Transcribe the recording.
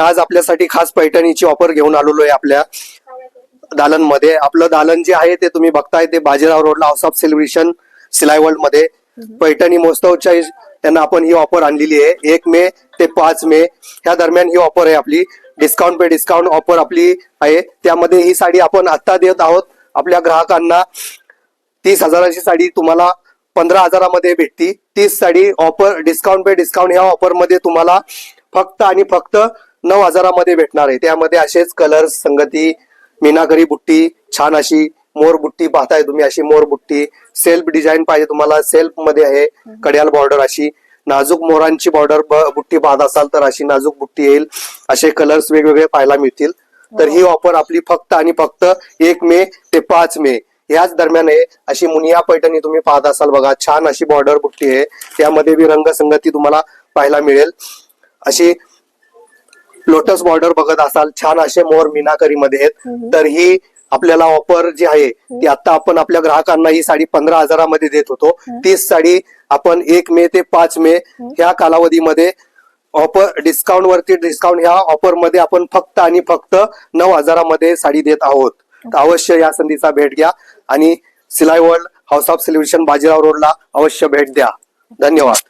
आज आपल्यासाठी खास पैठणीची ऑफर घेऊन आलेलो आहे आपल्या दालन मध्ये. आपलं दालन जे आहे ते तुम्ही बघताय ते बाजीराव रोडला हाऊस ऑफ सेलिब्रेशन सिलाई वर्ल्ड मध्ये पैठणी महोत्सवच्या त्यांना आपण ही ऑफर आणलेली आहे. 1 मे ते 5 मे ह्या दरम्यान ही ऑफर आहे आपली. डिस्काउंट पे डिस्काउंट ऑफर आपली आहे. त्यामध्ये ही साडी आपण आता देत आहोत आपल्या ग्राहकांना. 30,000ची साडी तुम्हाला 15,000मध्ये भेटती. 30 साडी ऑफर डिस्काउंट पे डिस्काउंट ह्या ऑफर मध्ये तुम्हाला फक्त आणि फक्त 9,000मध्ये भेटणार आहे. त्यामध्ये असेच कलर्स संगती, मीनाकरी बुट्टी, छान अशी मोर बुट्टी पाहताय तुम्ही. अशी मोर बुट्टी सेल्फ डिझाईन पाहिजे तुम्हाला, सेल्फ मध्ये आहे. कड्याल बॉर्डर अशी नाजूक मोरांची बॉर्डर बुट्टी पाहत असाल तर अशी नाजूक बुट्टी येईल. असे कलर्स वेगवेगळे पाहायला मिळतील. तर ही ऑफर आपली फक्त आणि फक्त 1 मे ते 5 मे याच दरम्यान आहे. अशी मुनिया पैठणी तुम्ही पाहत असाल बघा, छान अशी बॉर्डर बुट्टी आहे. त्यामध्ये बी रंगसंगती तुम्हाला पाहायला मिळेल. अशी लोटस बॉर्डर बघत असाल, छान असे मोर मीनाकरी मध्ये आहेत. तर ही आपल्याला ऑफर जी आहे ती आता आपण आपल्या ग्राहकांना ही साडी 15,000मध्ये देत होतो. 30 साडी आपण 1 मे ते 5 मे ह्या कालावधीमध्ये ऑफर डिस्काउंट वरती डिस्काउंट ह्या ऑफर मध्ये आपण फक्त आणि फक्त 9,000मध्ये साडी देत आहोत. तर अवश्य या संधीचा भेट घ्या आणि सिलाई world house of celebration Bajirao रोडला अवश्य भेट द्या. धन्यवाद.